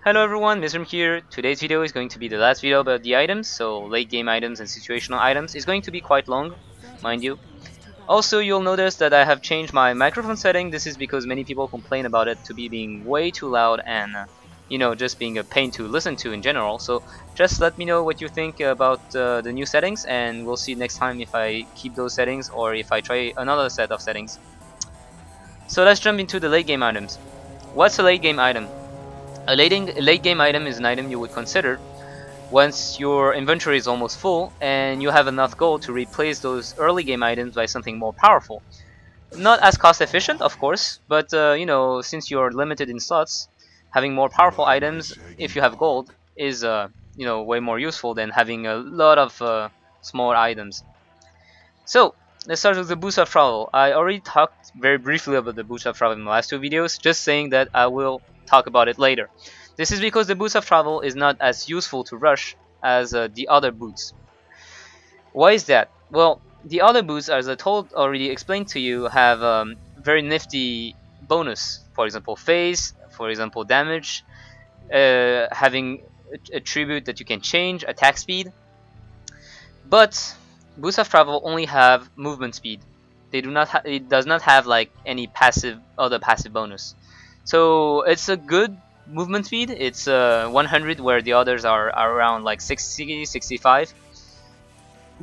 Hello everyone, Myzzrym here. Today's video is going to be the last video about the items, so late game items and situational items. It's going to be quite long, mind you. Also, you'll notice that I have changed my microphone setting. This is because many people complain about it to be being way too loud and, just being a pain to listen to in general. So just let me know what you think about the new settings, and we'll see next time if I keep those settings or if I try another set of settings. So let's jump into the late game items. What's a late game item? A late game item is an item you would consider once your inventory is almost full and you have enough gold to replace those early game items by something more powerful. Not as cost efficient, of course, but since you're limited in slots, having more powerful items if you have gold is way more useful than having a lot of small items. So let's start with the boost of travel. I already talked very briefly about the boost of travel in the last two videos, just saying that I will talk about it later. This is because the boost of travel is not as useful to rush as the other boots. Why is that? Well, the other boots, as I already explained to you, have very nifty bonus. For example, phase, for example, damage, having a attribute that you can change, attack speed. But boosts of travel only have movement speed. They do not. It does not have like any other passive bonus. So it's a good movement speed. It's 100 where the others are around like 60, 65.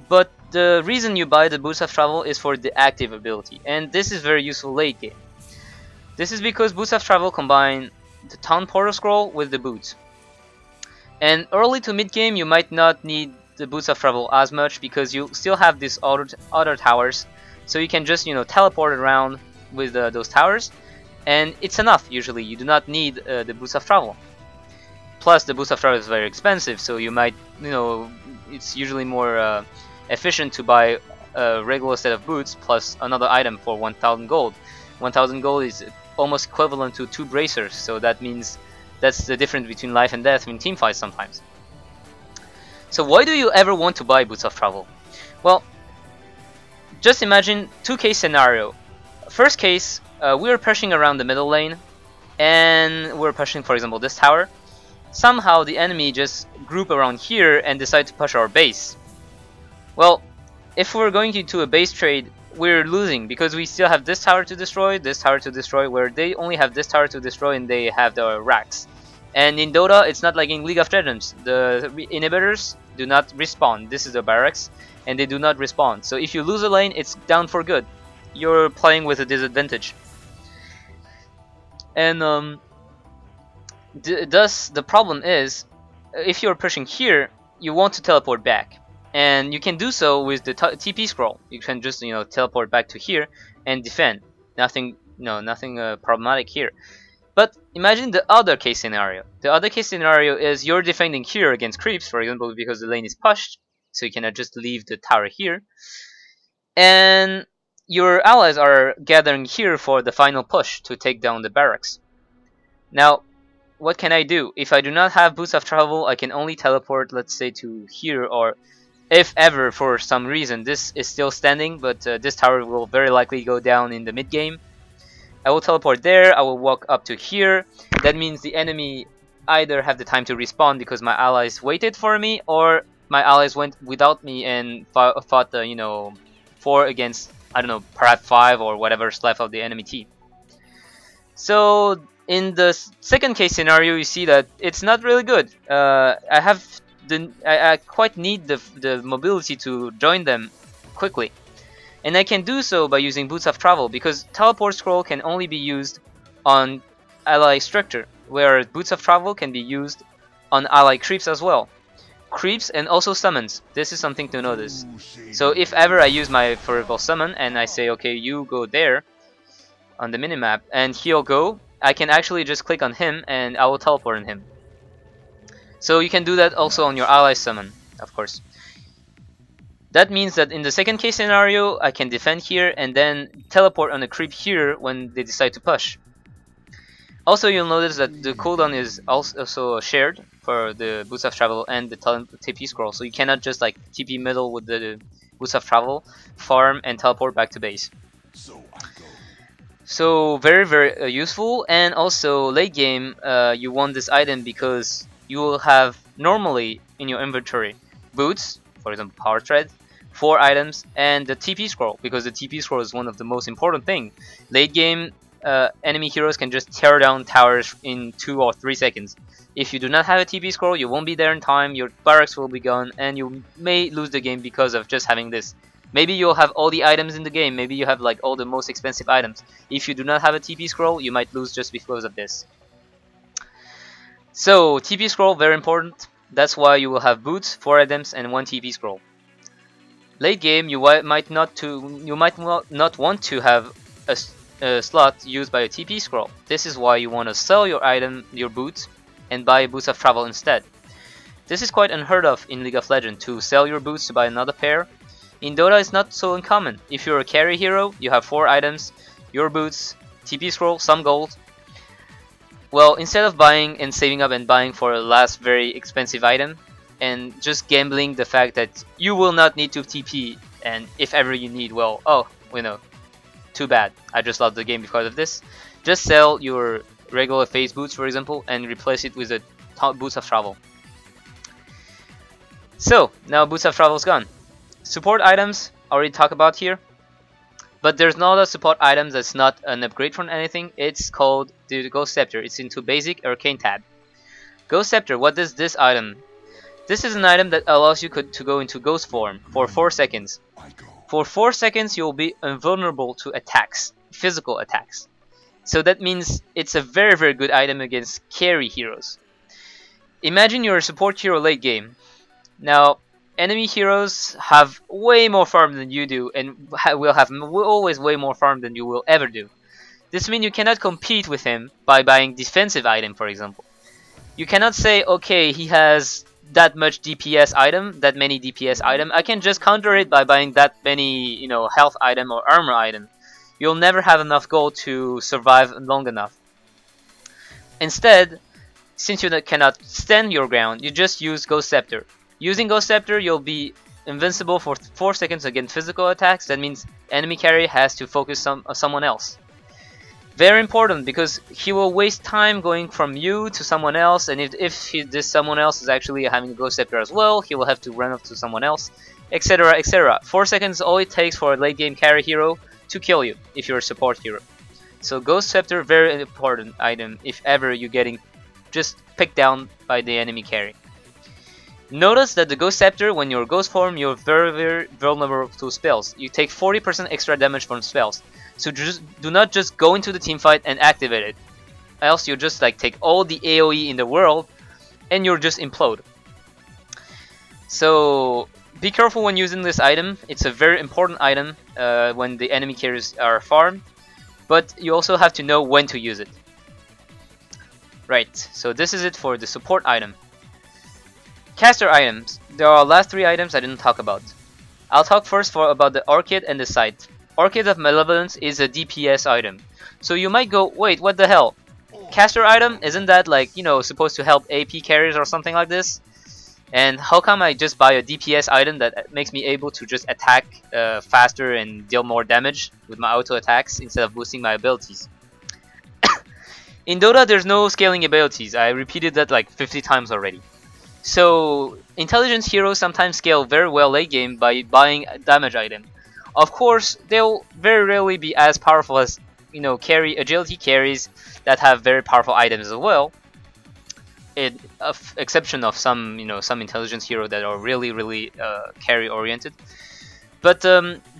But the reason you buy the boost of travel is for the active ability, and this is very useful late game. This is because boost of travel combine the town portal scroll with the boots. And early to mid game you might not need the boost of travel as much because you still have these other towers, so you can just teleport around with those towers. And it's enough usually. You do not need the boost of travel. Plus, the boost of travel is very expensive, so you might, it's usually more efficient to buy a regular set of boots plus another item for 1,000 gold. 1,000 gold is almost equivalent to 2 bracers, so that means that's the difference between life and death in team fights sometimes. So why do you ever want to buy boots of travel? Well, just imagine two-case scenario. First case. We're pushing around the middle lane, and we're pushing, for example, this tower. Somehow the enemy just group around here and decide to push our base. Well, if we're going into a base trade, we're losing because we still have this tower to destroy, where they only have this tower to destroy and they have the racks. And in Dota, it's not like in League of Legends. The inhibitors do not respawn. This is the barracks, and they do not respawn. So if you lose a lane, it's down for good. You're playing with a disadvantage. And thus the problem is, if you're pushing here, you want to teleport back, and you can do so with the TP scroll. You can just teleport back to here and defend. Nothing problematic here. But imagine the other case scenario. The other case scenario is you're defending here against creeps, for example, because the lane is pushed, so you cannot just leave the tower here, and your allies are gathering here for the final push to take down the barracks. Now, what can I do? If I do not have boost of travel, I can only teleport, let's say, to here, or if ever for some reason this is still standing, but this tower will very likely go down in the mid game. I will teleport there, I will walk up to here. That means the enemy either have the time to respawn because my allies waited for me, or my allies went without me and fought the 4 against, I don't know, perhaps 5 or whatever's left of the enemy team. So in the second case scenario, you see that it's not really good. I quite need the mobility to join them quickly, and I can do so by using boots of travel because teleport scroll can only be used on ally structure, whereas boots of travel can be used on ally creeps as well. Creeps and also summons. This is something to notice. So if ever I use my, for example, summon and I say, okay, you go there on the minimap and he'll go, I can actually just click on him and I will teleport on him. So you can do that also on your ally summon, of course. That means that in the second case scenario, I can defend here and then teleport on a creep here when they decide to push. Also, you'll notice that the cooldown is also shared for the boost of travel and the TP scroll, so you cannot just like TP middle with the boost of travel, farm and teleport back to base. So very useful. And also late game, you want this item because you will have normally in your inventory boots, for example power thread, 4 items, and the TP scroll, because the TP scroll is one of the most important thing. Late game, enemy heroes can just tear down towers in 2 or 3 seconds. If you do not have a TP scroll, you won't be there in time, your barracks will be gone, and you may lose the game because of just having this. Maybe you'll have all the items in the game, maybe you have like all the most expensive items. If you do not have a TP scroll, you might lose just because of this. So TP scroll, very important. That's why you will have boots, 4 items, and 1 TP scroll. Late game, you might not want to have a slot used by a TP scroll. This is why you want to sell your item, your boots, and buy boots of travel instead. This is quite unheard of in League of Legends, to sell your boots to buy another pair. In Dota, it's not so uncommon. If you're a carry hero, you have 4 items, your boots, TP scroll, some gold. Well, instead of buying and saving up and buying for a last very expensive item, and just gambling the fact that you will not need to TP, and if ever you need, well, oh, you know, too bad, I just lost the game because of this. Just sell your regular phase boots, for example, and replace it with the boots of travel. So now boots of travel is gone. Support items already talked about here, but there's another support item that's not an upgrade from anything. It's called the Ghost Scepter. It's into basic arcane tab. Ghost Scepter, what is this item? This is an item that allows you to go into ghost form for 4 seconds. For 4 seconds you'll be invulnerable to attacks, physical attacks. So that means it's a very good item against carry heroes. Imagine you're a support hero late game. Now, enemy heroes have way more farm than you do, and will have always way more farm than you will ever do. This means you cannot compete with him by buying defensive item, for example. You cannot say, okay, he has that much DPS item, that many DPS item, I can just counter it by buying that many, you know, health item or armor item. You'll never have enough gold to survive long enough. Instead, since you cannot stand your ground, you just use Ghost Scepter. Using Ghost Scepter, you'll be invincible for 4 seconds against physical attacks. That means enemy carry has to focus on someone else. Very important, because he will waste time going from you to someone else, and if this someone else is actually having a Ghost Scepter as well, he will have to run up to someone else, etc, etc. 4 seconds is all it takes for a late game carry hero to kill you if you're a support hero. So Ghost Scepter, very important item if ever you're getting just picked down by the enemy carry. Notice that the Ghost Scepter, when you're Ghost form, you're very vulnerable to spells. You take 40% extra damage from spells. So just do not just go into the team fight and activate it. Else you just like take all the AoE in the world and you'll just implode. So be careful when using this item. It's a very important item when the enemy carriers are farmed. But you also have to know when to use it. Right, so this is it for the support item. Caster items. There are last 3 items I didn't talk about. I'll talk first about the Orchid and the Scythe. Orchid of Malevolence is a DPS item. So you might go, wait, what the hell? Caster item? Isn't that like, you know, supposed to help AP carriers or something like this? And how come I just buy a DPS item that makes me able to just attack faster and deal more damage with my auto attacks instead of boosting my abilities? In Dota, there's no scaling abilities. I repeated that like 50 times already. So intelligence heroes sometimes scale very well late game by buying a damage item. Of course, they'll very rarely be as powerful as, you know, agility carries that have very powerful items as well. Exception of some, you know, some intelligence hero that are really carry oriented. But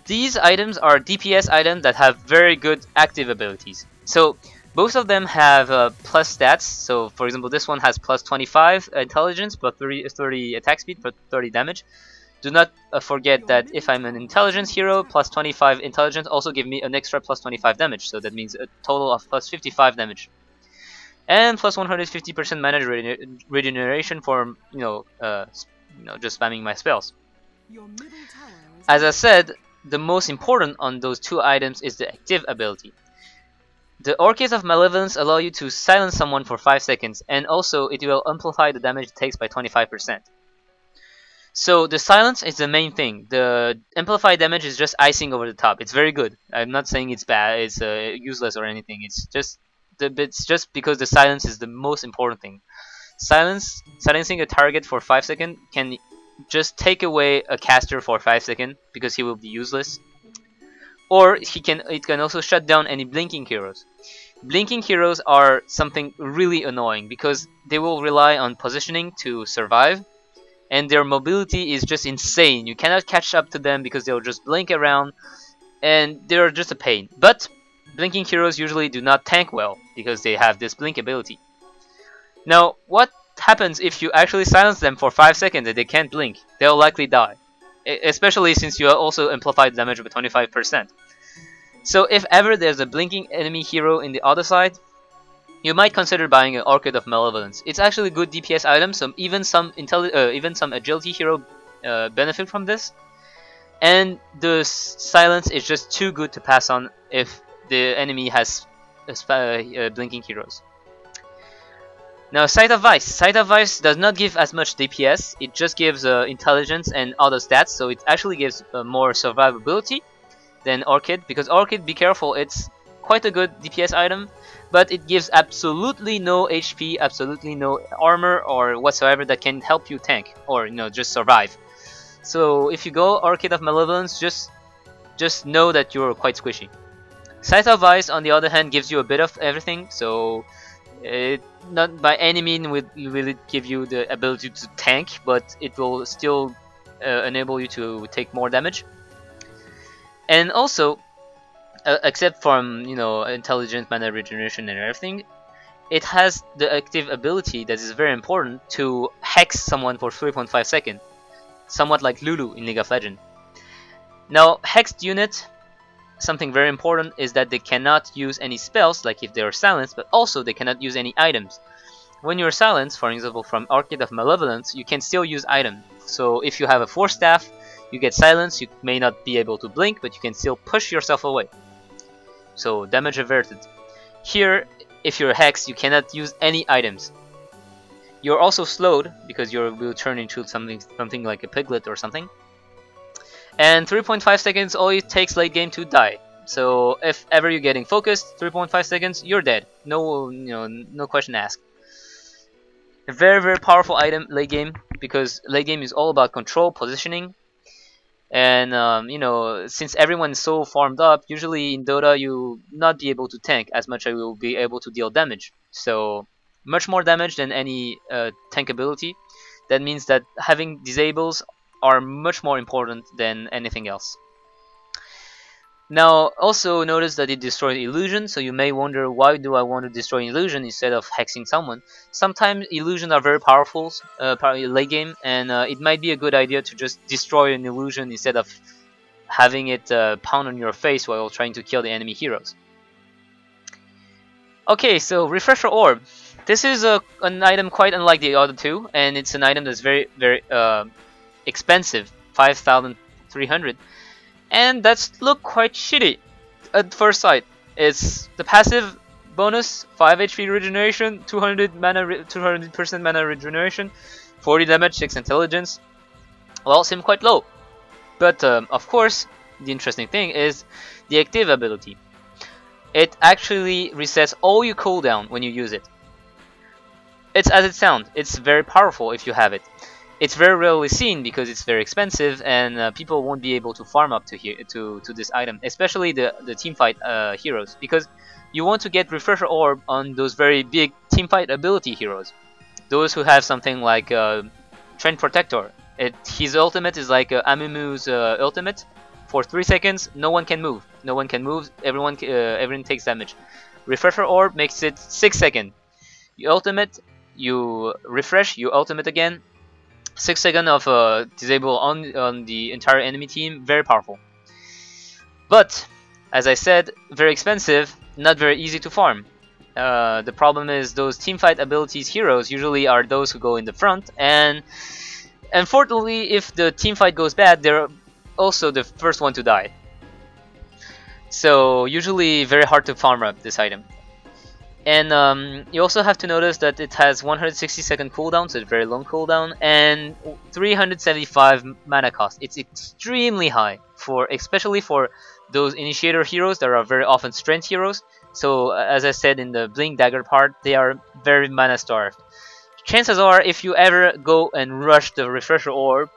these items are DPS items that have very good active abilities. So both of them have plus stats. So for example, this one has plus 25 intelligence, plus 30 attack speed, plus 30 damage. Do not forget that if I'm an intelligence hero, plus 25 intelligence also give me an extra plus 25 damage. So that means a total of plus 55 damage. And plus 150% mana regeneration for, just spamming my spells. As I said, the most important on those 2 items is the active ability. The Orchid of Malevolence allow you to silence someone for 5 seconds, and also it will amplify the damage it takes by 25%. So the silence is the main thing. The amplified damage is just icing over the top. It's very good. I'm not saying it's bad. It's useless or anything. It's just because the silence is the most important thing. Silencing a target for 5 seconds can just take away a caster for 5 seconds because he will be useless. Or it can also shut down any blinking heroes. Blinking heroes are something really annoying because they will rely on positioning to survive. And their mobility is just insane. You cannot catch up to them because they'll just blink around, and they're just a pain. But blinking heroes usually do not tank well because they have this blink ability. Now, what happens if you actually silence them for 5 seconds and they can't blink? They'll likely die, especially since you also amplified the damage by 25%. So if ever there's a blinking enemy hero in the other side, you might consider buying an Orchid of Malevolence. It's actually a good DPS item, so even some agility hero benefit from this. And the silence is just too good to pass on if the enemy has blinking heroes. Now, Scythe of Vyse. Scythe of Vyse does not give as much DPS. It just gives intelligence and other stats, so it actually gives more survivability than Orchid. Because Orchid, be careful, it's quite a good DPS item, but it gives absolutely no HP, absolutely no armor or whatsoever that can help you tank or just survive. So if you go Orchid of Malevolence, just know that you're quite squishy. Scythe of Vyse, on the other hand, gives you a bit of everything, so it not by any means will it give you the ability to tank, but it will still enable you to take more damage. And also, except from intelligent mana regeneration and everything, it has the active ability that is very important to hex someone for 3.5 seconds, somewhat like Lulu in League of Legends. Now, hexed unit, something very important is that they cannot use any spells, like if they are silenced, but also they cannot use any items. When you're silenced, for example from Orchid of Malevolence, you can still use items. So if you have a Force Staff, you get silenced, you may not be able to blink, but you can still push yourself away. So damage averted. Here, if you're hexed, you cannot use any items. You're also slowed because you will turn into something like a piglet or something. And 3.5 seconds all it takes late game to die. So if ever you're getting focused, 3.5 seconds, you're dead. No question asked. A very, very powerful item late game, because late game is all about control, positioning. And since everyone is so farmed up, usually in Dota you not be able to tank as much as you will be able to deal damage. So much more damage than any tank ability. That means that having disables are much more important than anything else. Now, also notice that it destroys illusion, so you may wonder, why do I want to destroy illusion instead of hexing someone? Sometimes illusions are very powerful late game, and it might be a good idea to just destroy an illusion instead of having it pound on your face while trying to kill the enemy heroes. Okay, so Refresher Orb. This is an item quite unlike the other two, and it's an item that's very, very expensive, 5,300. And that's look quite shitty at first sight. It's the passive bonus, 5 HP regeneration, 200% mana regeneration, 40 damage, 6 intelligence. Well, seem quite low. But of course, the interesting thing is the active ability. It actually resets all your cooldown when you use it. It's as it sounds. It's very powerful if you have it. It's very rarely seen because it's very expensive, and people won't be able to farm up to this item, especially the teamfight heroes, because you want to get Refresher Orb on those very big teamfight ability heroes, those who have something like Trend Protector. His ultimate is like Amumu's ultimate. For 3 seconds, no one can move. No one can move. Everyone takes damage. Refresher Orb makes it 6 seconds. You ultimate, you refresh, you ultimate again. 6 seconds of disable on the entire enemy team, very powerful. But, as I said, very expensive, not very easy to farm. The problem is those teamfight abilities heroes usually are those who go in the front, and unfortunately, if the teamfight goes bad, they're also the first one to die. So usually very hard to farm up this item. And you also have to notice that it has 160-second cooldown, so it's very long cooldown, and 375 mana cost. It's extremely high, especially for those initiator heroes that are very often strength heroes. So as I said in the blink dagger part, they are very mana starved. Chances are, if you ever go and rush the refresher orb,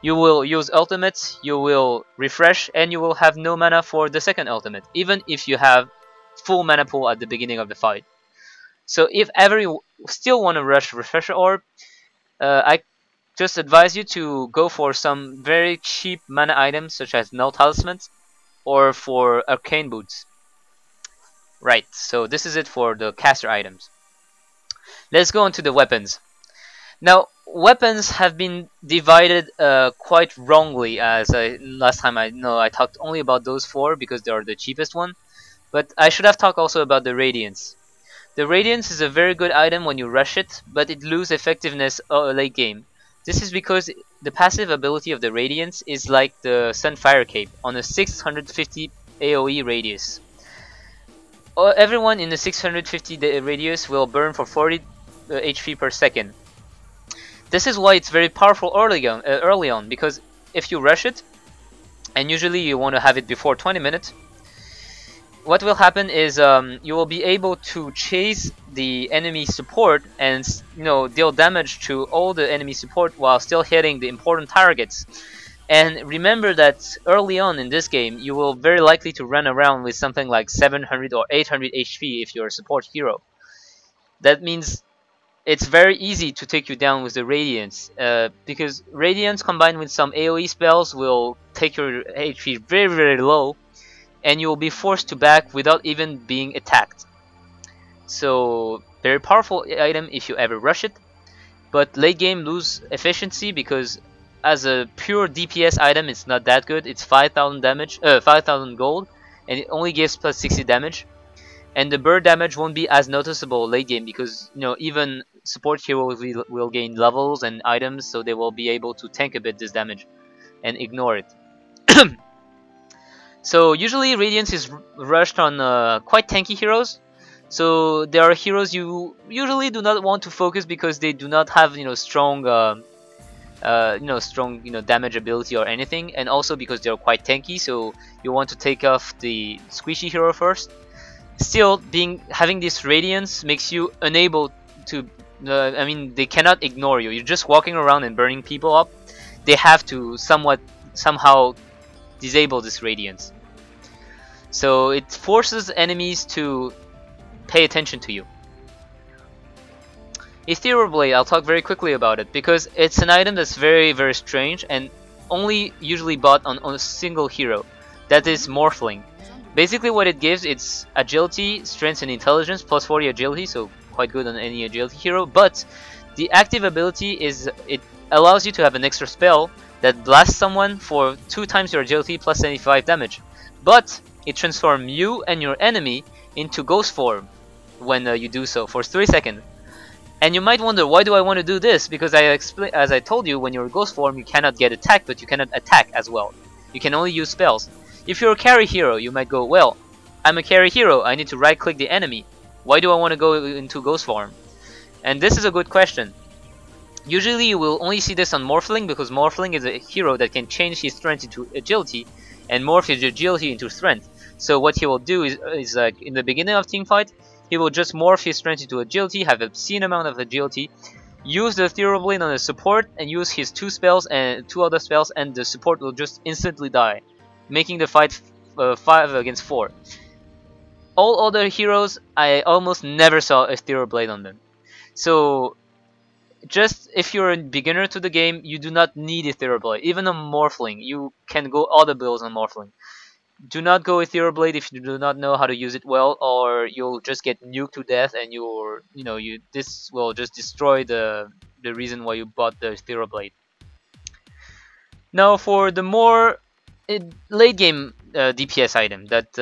you will use ultimates, you will refresh, and you will have no mana for the second ultimate, even if you have full mana pool at the beginning of the fight. So if ever you still want to rush refresher orb, I just advise you to go for some very cheap mana items such as null talismans or for arcane boots. Right, so this is it for the caster items. Let's go on to the weapons. Now, weapons have been divided quite wrongly, as last time I talked only about those 4 because they are the cheapest one. But I should have talked also about the Radiance. The Radiance is a very good item when you rush it, but it loses effectiveness late game. This is because the passive ability of the Radiance is like the Sunfire Cape on a 650 AoE radius. Everyone in the 650 radius will burn for 40 HP per second. This is why it's very powerful early on, because if you rush it, and usually you want to have it before 20 minutes, what will happen is you will be able to chase the enemy support and deal damage to all the enemy support while still hitting the important targets. And remember that early on in this game, you will very likely to run around with something like 700 or 800 HP if you're a support hero. That means it's very easy to take you down with the Radiance, because Radiance combined with some AoE spells will take your HP very, very low, and you will be forced to back without even being attacked. So very powerful item if you ever rush it, but late game lose efficiency because as a pure DPS item it's not that good. It's 5,000 damage, 5,000 gold, and it only gives plus 60 damage. And the bird damage won't be as noticeable late game because even support heroes will gain levels and items, so they will be able to tank a bit this damage and ignore it. So usually Radiance is rushed on quite tanky heroes. So there are heroes you usually do not want to focus because they do not have strong damage ability or anything, and also because they are quite tanky. So you want to take off the squishy hero first. Still, having this Radiance makes you unable to. They cannot ignore you. You're just walking around and burning people up. They have to somehow disable this Radiance. So it forces enemies to pay attention to you. Ethereal Blade, I'll talk very quickly about it because it's an item that's very, very strange and only usually bought on a single hero. That is Morphling. Basically what it gives, it's agility, strength and intelligence, plus 40 agility, so quite good on any agility hero. But the active ability is it allows you to have an extra spell that blasts someone for 2 times your agility plus 75 damage. But it transforms you and your enemy into ghost form when you do so for 3 seconds. And you might wonder, why do I want to do this? Because as I told you, when you're ghost form, you cannot get attacked, but you cannot attack as well. You can only use spells. If you're a carry hero, you might go, well, I'm a carry hero, I need to right click the enemy. Why do I want to go into ghost form? And this is a good question. Usually you will only see this on Morphling because Morphling is a hero that can change his strength into agility and morph his agility into strength. So what he will do is like in the beginning of teamfight, he will just morph his strength into agility, have an obscene amount of agility, use the Ethereal Blade on the support, and use his 2 spells and 2 other spells, and the support will just instantly die, making the fight 5 against 4. All other heroes, I almost never saw Ethereal Blade on them. So just if you're a beginner to the game, you do not need Ethereal Blade. Even on Morphling, you can go other builds on Morphling. Do not go Ethereal Blade if you do not know how to use it well, or you'll just get nuked to death, and this will just destroy the reason why you bought the Ethereal Blade. Now for the more late game DPS item, that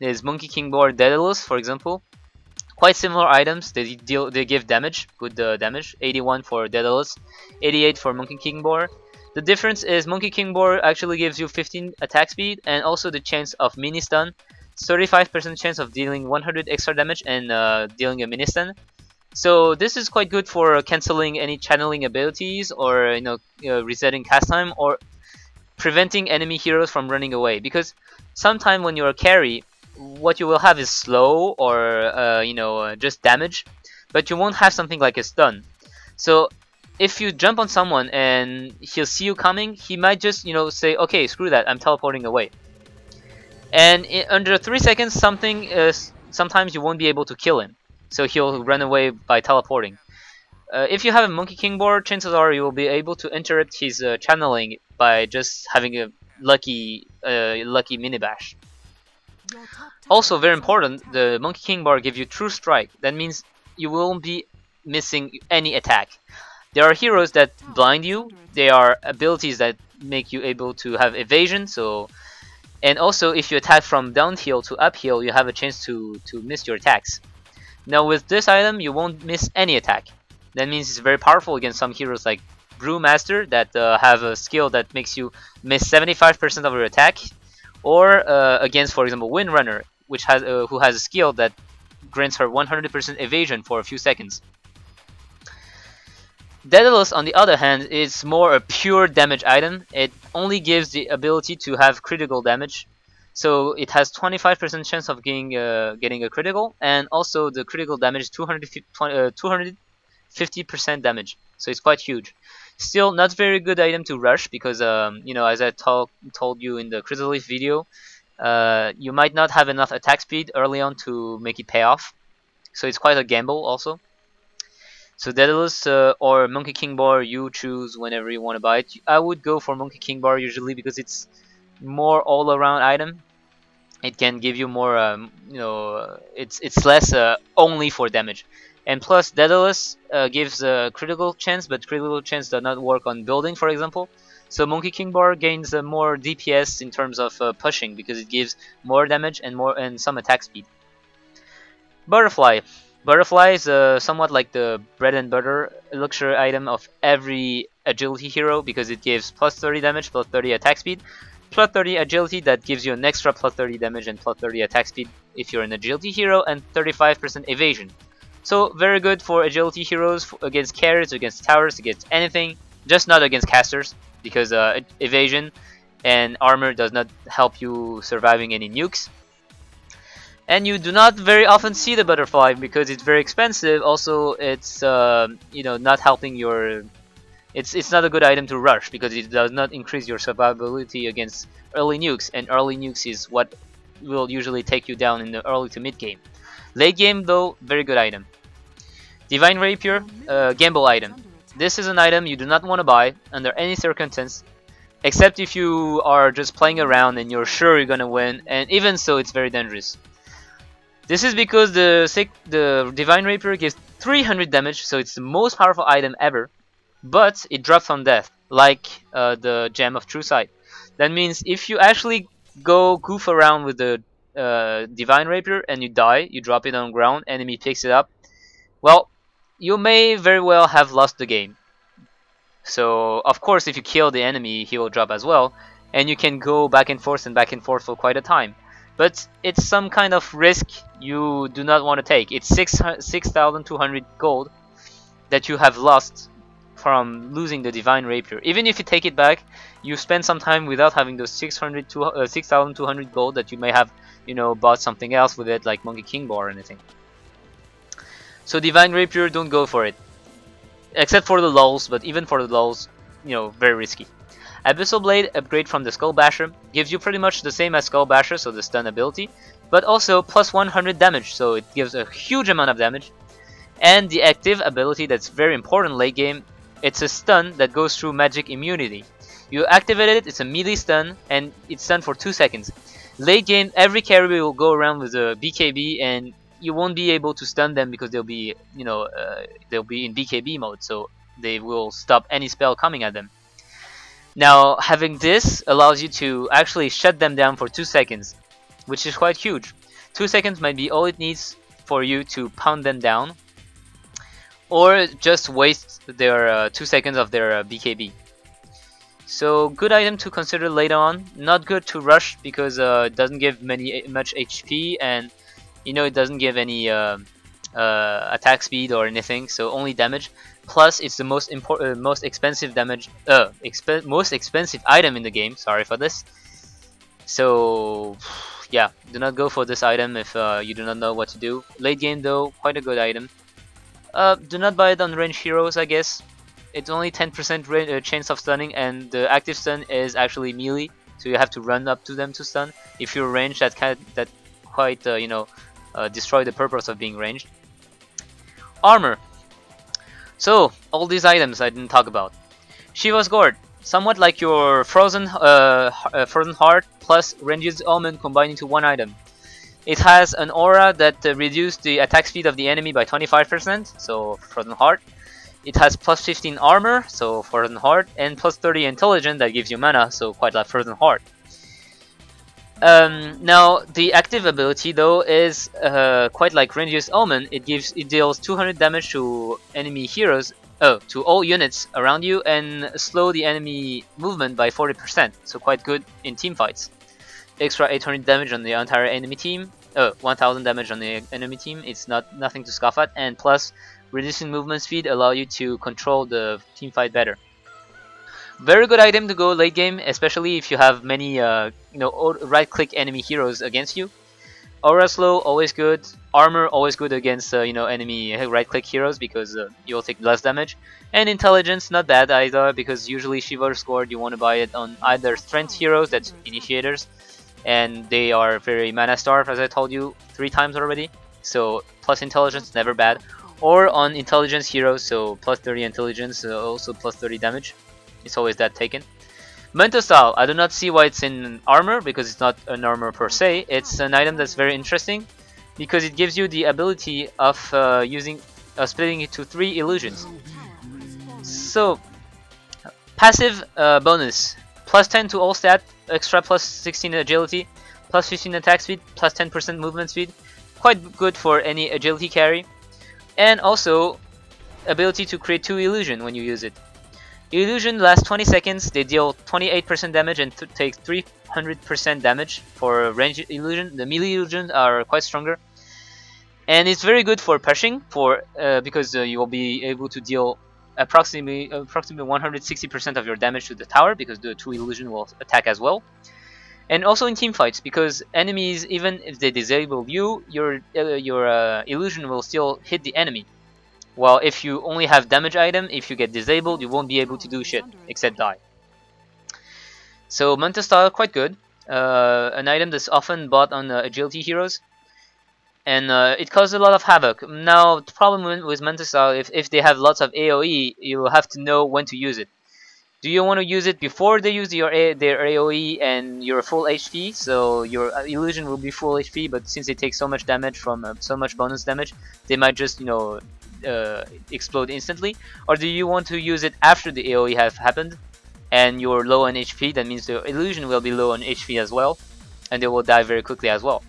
is Monkey King Boar Daedalus, for example. Quite similar items. They give damage, good damage. 81 for Daedalus, 88 for Monkey King Boar. The difference is Monkey King Boar actually gives you 15 attack speed and also the chance of mini stun. 35% chance of dealing 100 extra damage and dealing a mini stun. So this is quite good for cancelling any channeling abilities, or resetting cast time, or preventing enemy heroes from running away. Because sometimes when you're a carry, what you will have is slow or just damage, but you won't have something like a stun. So if you jump on someone and he'll see you coming, he might just say, okay, screw that, I'm teleporting away. And under 3 seconds, sometimes you won't be able to kill him, so he'll run away by teleporting. If you have a Monkey King board, chances are you will be able to interrupt his channeling by just having a lucky mini bash. Also, very important, the Monkey King bar gives you True Strike. That means you won't be missing any attack. There are heroes that blind you. There are abilities that make you able to have evasion. And also, if you attack from downhill to uphill, you have a chance to miss your attacks. Now with this item, you won't miss any attack. That means it's very powerful against some heroes like Brewmaster that have a skill that makes you miss 75% of your attack, or against, for example, Windrunner, who has a skill that grants her 100% evasion for a few seconds. Daedalus, on the other hand, is more a pure damage item. It only gives the ability to have critical damage, so it has 25% chance of getting a critical, and also the critical damage is 250% damage, so it's quite huge. Still, not very good item to rush because as I told you in the Chrysalis video, you might not have enough attack speed early on to make it pay off, so it's quite a gamble also. So Daedalus or Monkey King bar, you choose whenever you want to buy it. I would go for Monkey King bar usually because it's more all-around item. It can give you more, it's less only for damage. And plus, Daedalus gives a critical chance, but critical chance does not work on building, for example. So Monkey King bar gains more DPS in terms of pushing because it gives more damage and some attack speed. Butterfly. Butterfly is somewhat like the bread and butter luxury item of every agility hero because it gives plus 30 damage, plus 30 attack speed, plus 30 agility that gives you an extra plus 30 damage and plus 30 attack speed if you're an agility hero, and 35% evasion. So very good for agility heroes, against carriers, against towers, against anything, just not against casters because evasion and armor does not help you surviving any nukes. And you do not very often see the butterfly because it's very expensive. Also, it's not helping your. It's not a good item to rush because it does not increase your survivability against early nukes, and early nukes is what will usually take you down in the early to mid game. Late game though, very good item. Divine Rapier, gamble item. This is an item you do not want to buy under any circumstance, except if you are just playing around and you're sure you're gonna win, and even so, it's very dangerous. This is because the Divine Rapier gives 300 damage, so it's the most powerful item ever, but it drops on death, like the Gem of True Sight. That means if you actually go goof around with the Divine Rapier and you die, you drop it on the ground, enemy picks it up, well, you may very well have lost the game. So, of course, if you kill the enemy, he will drop as well, and you can go back and forth for quite a time. But it's some kind of risk you do not want to take. It's 6,200 gold that you have lost from losing the Divine Rapier. Even if you take it back, you spend some time without having those 6,200 gold that you may have, bought something else with it, like Monkey King bar or anything. So Divine Rapier, don't go for it. Except for the lulls, but even for the lulls, very risky. Abyssal Blade, upgrade from the Skull Basher, gives you pretty much the same as Skull Basher, so the stun ability, but also plus 100 damage, so it gives a huge amount of damage. And the active ability that's very important late game, it's a stun that goes through magic immunity. You activate it, it's a melee stun, and it's stun for 2 seconds. Late game, every carry will go around with a BKB, and you won't be able to stun them because they'll be, they'll be in BKB mode, so they will stop any spell coming at them. Now, having this allows you to actually shut them down for 2 seconds, which is quite huge. 2 seconds might be all it needs for you to pound them down, or just waste their 2 seconds of their BKB. So good item to consider later on. Not good to rush because it doesn't give much HP, and you know it doesn't give any attack speed or anything. So only damage. Plus, it's the most expensive damage, most expensive item in the game. Sorry for this. So yeah, do not go for this item if you do not know what to do. Late game though, quite a good item. Do not buy it on ranged heroes, I guess. It's only 10% chance of stunning, and the active stun is actually melee, so you have to run up to them to stun. If you're ranged, that quite you know, destroy the purpose of being ranged. Armor. So all these items I didn't talk about. Shiva's Gourd, somewhat like your frozen heart plus Renji's Omen combined into one item. It has an aura that reduces the attack speed of the enemy by 25%, so Frozen Heart. It has plus 15 armor, so Frozen Heart, and plus 30 intelligence that gives you mana, so quite like Frozen Heart. Now the active ability though is quite like Renji's Omen. It deals 200 damage to enemy heroes, to all units around you, and slow the enemy movement by 40%. So quite good in team fights. Extra 800 damage on the entire enemy team. 1000 damage on the enemy team. It's nothing to scoff at, and plus reducing movement speed allow you to control the team fight better. Very good item to go late game, especially if you have many right-click enemy heroes against you. Aura slow, always good. Armor, always good against enemy right-click heroes because you'll take less damage. And intelligence, not bad either, because usually Shiva's Gourd you want to buy it on either strength heroes, that's initiators, and they are very mana starved, as I told you 3 times already. So plus intelligence, never bad. Or on intelligence heroes, so plus 30 intelligence, also plus 30 damage. It's always that taken. Manta style, I do not see why it's in armor, because it's not an armor per se. It's an item that's very interesting because it gives you the ability of splitting it to 3 illusions. So passive bonus, plus 10 to all stat, extra plus 16 agility, plus 15 attack speed, plus 10% movement speed. Quite good for any agility carry. And also ability to create 2 illusion when you use it. Illusion lasts 20 seconds, they deal 28% damage and take 300% damage for ranged illusion. The melee illusions are quite stronger. And it's very good for pushing, because you will be able to deal approximately 160% of your damage to the tower, because the 2 illusion will attack as well. And also in team fights, because enemies, even if they disable you, your illusion will still hit the enemy. While if you only have damage item, if you get disabled, you won't be able to do shit except die. So Manta style, quite good. An item that's often bought on agility heroes, and it causes a lot of havoc. Now the problem with Manta style, if they have lots of AoE, you will have to know when to use it. Do you want to use it before they use their AoE and your full HP, so your illusion will be full HP, but since they take so much damage from so much bonus damage, they might just explode instantly? Or do you want to use it after the AoE have happened and you're low on HP? That means the illusion will be low on HP as well, and they will die very quickly as well.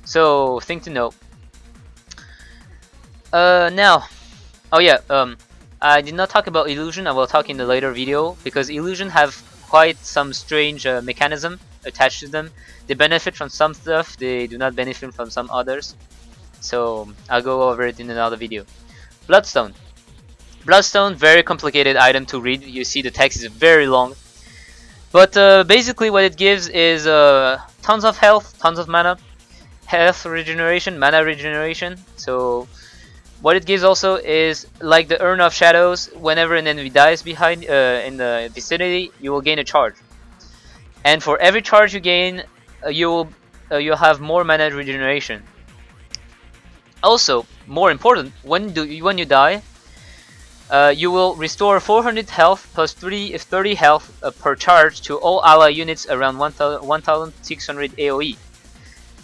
So thing to know. Now, oh yeah, I did not talk about illusion. I will talk in the later video, because illusion have quite some strange mechanism attached to them. They benefit from some stuff, they do not benefit from some others. So I'll go over it in another video. Bloodstone. Bloodstone, very complicated item to read. You see the text is very long. But basically what it gives is tons of health, tons of mana, health regeneration, mana regeneration. So what it gives also is, like the Urn of Shadows, whenever an enemy dies behind in the vicinity, you will gain a charge. And for every charge you gain, you'll have more mana regeneration. Also, more important, when you die, you will restore 400 health plus 30 health per charge to all ally units around 1600 AoE.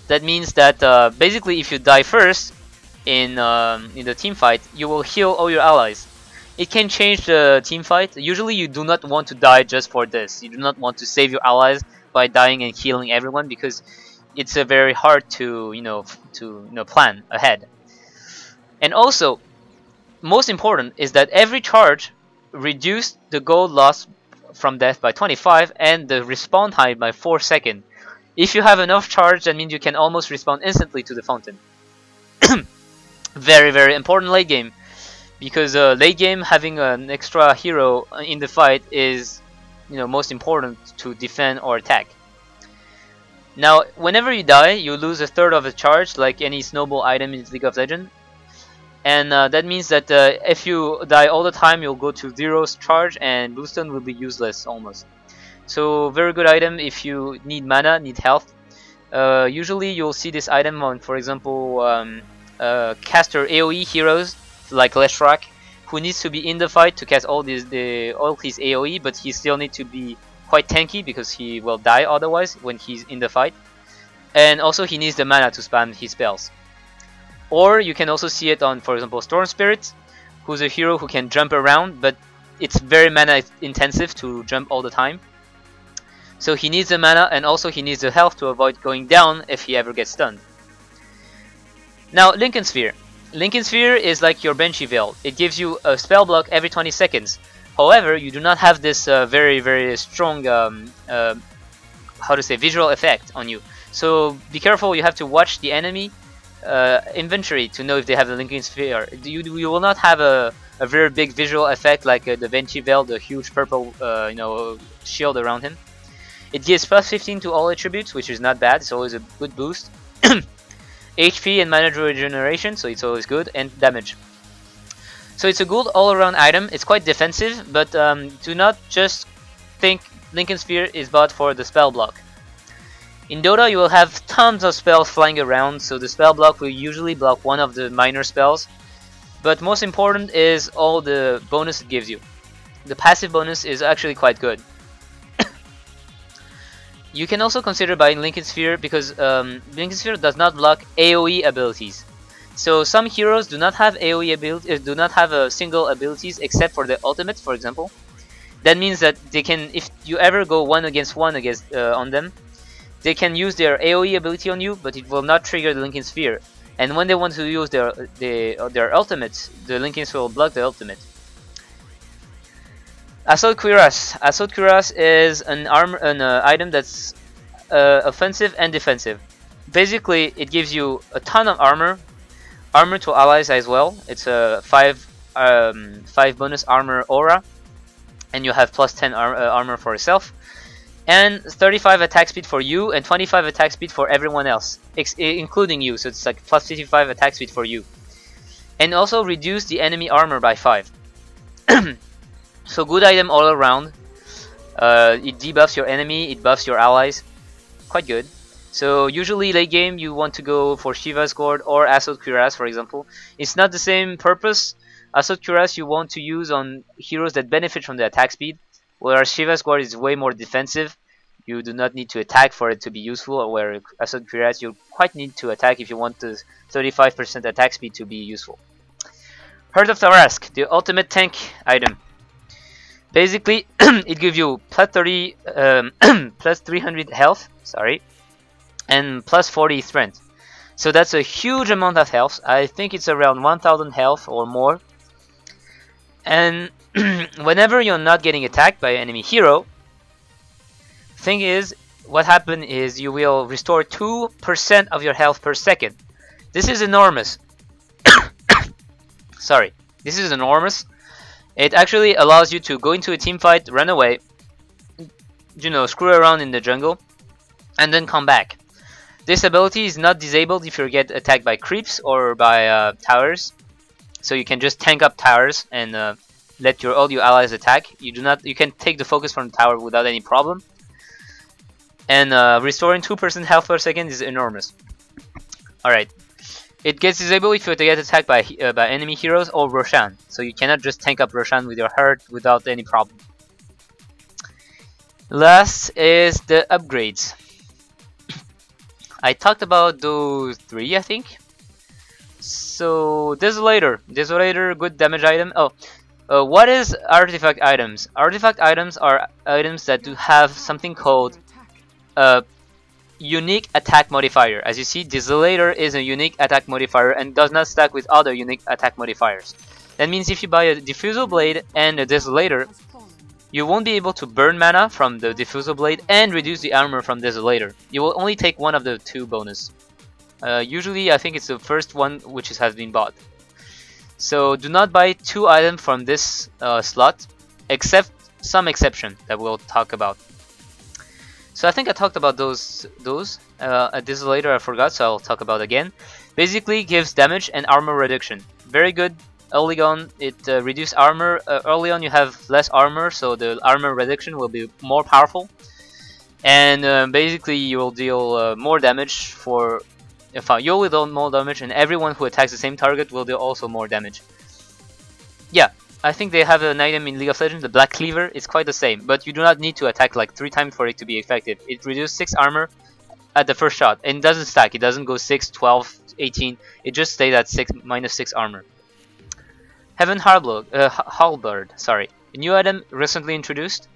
That means that basically if you die first in the team fight, you will heal all your allies. It can change the team fight. Usually you do not want to die just for this. You do not want to save your allies by dying and healing everyone, because it's very hard to plan ahead. And also, most important is that every charge reduced the gold loss from death by 25 and the respawn time by 4 seconds. If you have enough charge, that means you can almost respawn instantly to the fountain. Very, very important late game, because late game having an extra hero in the fight is, you know, most important to defend or attack. Now, whenever you die, you lose a third of a charge, like any snowball item in League of Legends. And that means that if you die all the time, you'll go to 0 charge, and Bloodstone will be useless almost. So very good item if you need mana, need health. Usually you'll see this item on, for example, caster AoE heroes like Leshrak, who needs to be in the fight to cast all his AoE, but he still needs to be quite tanky because he will die otherwise when he's in the fight. And also he needs the mana to spam his spells. Or you can also see it on, for example, Storm Spirit, who's a hero who can jump around, but it's very mana intensive to jump all the time. So he needs the mana, and also he needs the health to avoid going down if he ever gets stunned. Now, Linken Sphere. Linken Sphere is like your Banshee Veil. It gives you a spell block every 20 seconds. However, you do not have this very, very strong, visual effect on you. So be careful, you have to watch the enemy inventory to know if they have the Linken Sphere. You will not have a very big visual effect like the Banshee Veil, the huge purple shield around him. It gives plus 15 to all attributes, which is not bad. It's always a good boost. HP and mana regeneration, so it's always good, and damage. So it's a good all-around item. It's quite defensive, but do not just think Linken Sphere is bought for the spell block. In Dota, you will have tons of spells flying around, so the spell block will usually block one of the minor spells. But most important is all the bonus it gives you. The passive bonus is actually quite good. You can also consider buying Linken Sphere because Linken Sphere does not block AoE abilities. So some heroes do not have AoE abilities, do not have single abilities except for the ultimate, for example. That means that they can, if you ever go one against on them, they can use their AoE ability on you, but it will not trigger the Linken Sphere. And when they want to use their ultimates, the Linken Sphere will block the ultimate. Assault Cuirass. Assault Cuirass is an item that's offensive and defensive. Basically, it gives you a ton of armor to allies as well. It's a 5 bonus armor aura, and you have plus 10 armor for yourself, and 35 attack speed for you, and 25 attack speed for everyone else, including you. So it's like plus 55 attack speed for you, and also reduce the enemy armor by 5. So good item all around. It debuffs your enemy, it buffs your allies. Quite good. So usually late game you want to go for Shiva's Gourd or Assault Cuirass, for example. It's not the same purpose. Assault Cuirass you want to use on heroes that benefit from the attack speed, whereas Shiva's Gourd is way more defensive. You do not need to attack for it to be useful, where Assault Cuirass you quite need to attack if you want the 35% attack speed to be useful. Heart of Tarrasque, the ultimate tank item. Basically, it gives you plus 300 health, and plus 40 strength. So that's a huge amount of health. I think it's around 1000 health or more. And whenever you're not getting attacked by an enemy hero, thing is, what happens is you will restore 2% of your health per second. This is enormous. This is enormous. It actually allows you to go into a team fight, run away, screw around in the jungle, and then come back. This ability is not disabled if you get attacked by creeps or by towers, so you can just tank up towers and let all your allies attack. You can take the focus from the tower without any problem. And restoring 2% health per second is enormous. Alright. It gets disabled if you get attacked by enemy heroes or Roshan. So you cannot just tank up Roshan with your heart without any problem. Last is the upgrades. I talked about those 3, I think. So Desolator, good damage item. What is artifact items? Artifact items are items that do have something called unique attack modifier. As you see, Desolator is a unique attack modifier and does not stack with other unique attack modifiers. That means if you buy a Diffusal Blade and a Desolator, you won't be able to burn mana from the Diffusal Blade and reduce the armor from Desolator. You will only take one of the two bonus. Usually I think it's the first one which has been bought. So do not buy 2 items from this slot, except some exception that we'll talk about. So I think I talked about those. A Desolator I forgot, so I'll talk about again. Basically gives damage and armor reduction. Very good. Early on, it reduces armor. Early on, you have less armor, so the armor reduction will be more powerful. And basically, you will deal more damage for. You will deal more damage, and everyone who attacks the same target will deal also more damage. Yeah, I think they have an item in League of Legends, the Black Cleaver. It's quite the same, but you do not need to attack like 3 times for it to be effective. It reduces 6 armor at the first shot, and it doesn't stack. It doesn't go 6, 12, 18. It just stays at -6 armor. Heaven Halberd, sorry, a new item recently introduced.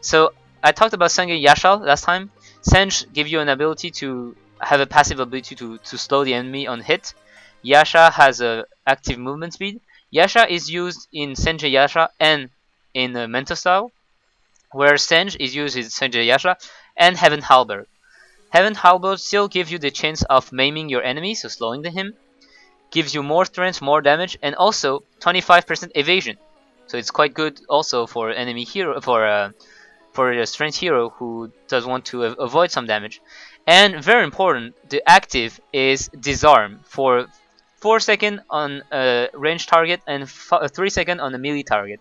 So I talked about Senge Yasha last time. Senge give you an ability to have a passive ability to slow the enemy on hit. Yasha has a active movement speed. Yasha is used in Senge Yasha and in Manta style, where Senge is used in Senge Yasha and Heaven Halberd. Heaven Halberd still gives you the chance of maiming your enemy, so slowing him. Gives you more strength, more damage, and also 25% evasion. So it's quite good also for enemy hero, for a strength hero who does want to avoid some damage. And very important, the active is disarm for 4 seconds on a range target and 3 seconds on a melee target.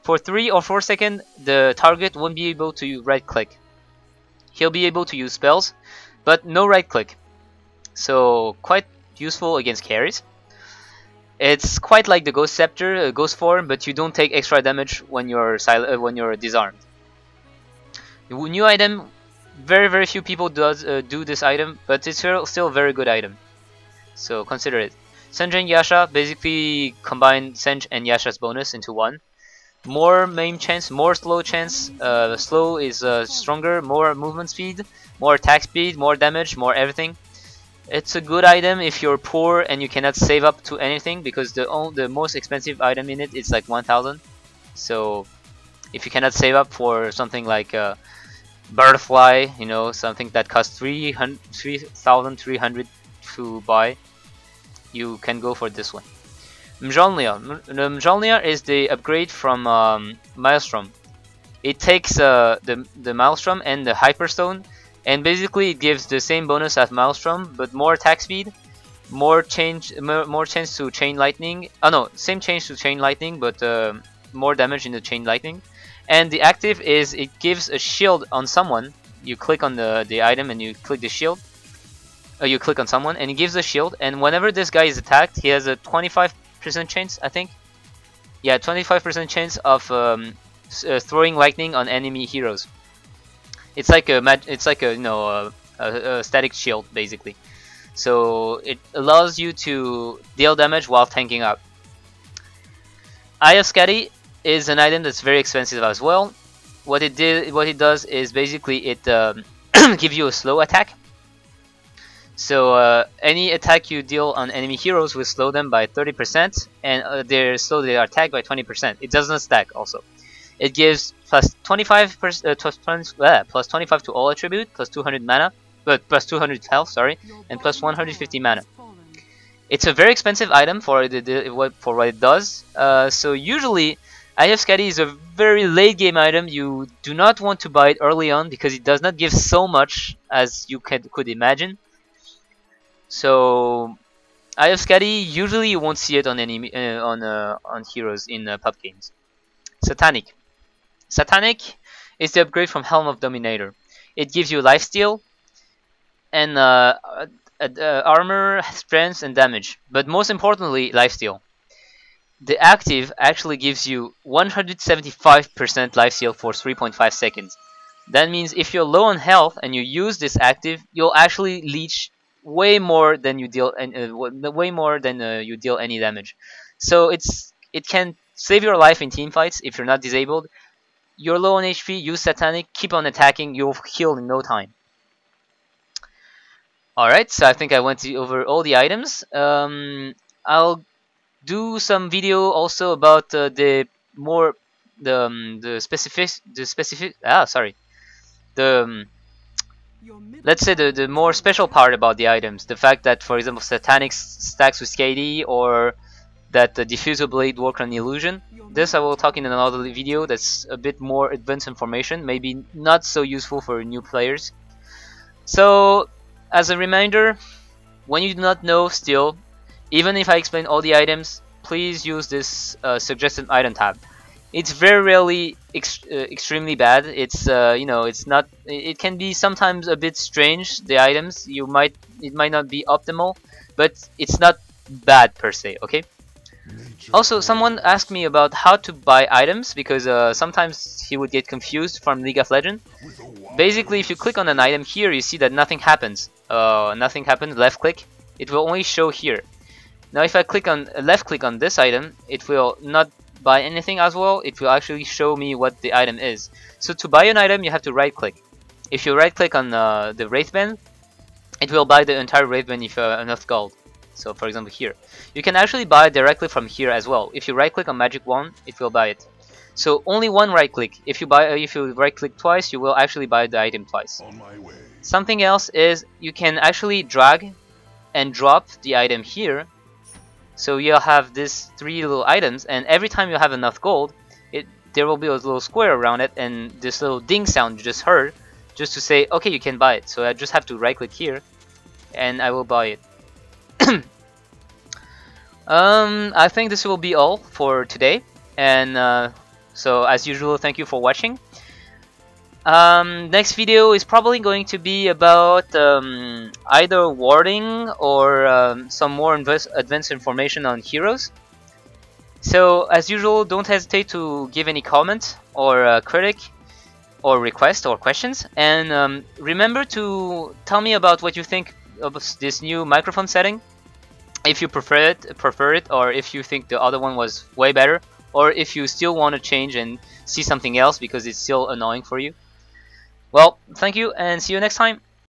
For 3 or 4 seconds, the target won't be able to right click. He'll be able to use spells, but no right click. So quite useful against carries. It's quite like the Ghost Scepter, Ghost form, but you don't take extra damage when you're disarmed. The new item, very few people do this item, but it's still a very good item. So consider it. Senge and Yasha basically combine Senge and Yasha's bonus into one. More maim chance, more slow chance. Slow is stronger, more movement speed, more attack speed, more damage, more everything. It's a good item if you're poor and you cannot save up to anything, because the most expensive item in it is like 1000. So if you cannot save up for something like Butterfly, you know, something that costs 3,300 to buy, you can go for this one. Mjolnir is the upgrade from Maelstrom. It takes the Maelstrom and the Hyperstone, and basically it gives the same bonus as Maelstrom, but more attack speed, more chance to chain lightning. Oh no, same change to chain lightning, but more damage in the chain lightning. And the active is it gives a shield on someone. You click on the item and you click the shield. You click on someone and it gives a shield. And whenever this guy is attacked, he has a 25% chance, I think. Yeah, 25% chance of throwing lightning on enemy heroes. It's like a static shield basically. So it allows you to deal damage while tanking up. Eye of Skadi is an item that's very expensive as well. What it does is basically it gives you a slow attack. So any attack you deal on enemy heroes will slow them by 30%, and slow their attack by 20%. It does not stack also. It gives plus 25 to all attribute, plus 200 mana, but plus 200 health, sorry, and plus 150 mana. It's a very expensive item for what it does. So usually, Eye of Skadi is a very late game item. You do not want to buy it early on because it does not give so much as you could imagine. So Eye of Skadi, usually you won't see it on on heroes in pub games. Satanic is the upgrade from Helm of Dominator. It gives you lifesteal and armor, strength, and damage, but most importantly, lifesteal. The active actually gives you 175% lifesteal for 3.5 seconds. That means if you're low on health and you use this active, you'll actually leech way more than you deal, you deal any damage. So it can save your life in team fights if you're not disabled. You're low on HP, use Satanic, keep on attacking, you'll heal in no time. Alright, so I think I went over all the items. I'll do some video also about the more the let's say the more special part about the items, the fact that, for example, Satanic stacks with KD, or that the diffusal blade work on illusion. This I will talk in another video. That's a bit more advanced information, maybe not so useful for new players. So as a reminder, when you do not know still, even if I explain all the items, please use this suggested item tab. It's very rarely extremely bad. It's you know, it's not. It can be sometimes a bit strange. The items it might not be optimal, but it's not bad per se. Okay. Also, someone asked me about how to buy items, because sometimes he would get confused from League of Legends. Basically, if you click on an item here, you see that nothing happens. Nothing happens. Left click, it will only show here. Now, if I click on left click on this item, it will not buy anything as well. It will actually show me what the item is. So to buy an item, you have to right click. If you right click on the Wraithband, it will buy the entire Wraithband if you have enough gold. So for example here, you can actually buy directly from here as well. If you right click on Magic Wand, it will buy it. So only one right click. If you right click twice, you will actually buy the item twice. Something else is you can actually drag and drop the item here. So you'll have these 3 little items, and every time you have enough gold, there will be a little square around it, and this little ding sound you just heard, just to say, okay, you can buy it. So I just have to right click here, and I will buy it. I think this will be all for today, and so as usual, thank you for watching. Next video is probably going to be about either warding or some more advanced information on heroes. So as usual, don't hesitate to give any comment or critic or request or questions, and remember to tell me about what you think of this new microphone setting. If you prefer it, or if you think the other one was way better, or if you still want to change and see something else because it's still annoying for you. Well, thank you, and see you next time.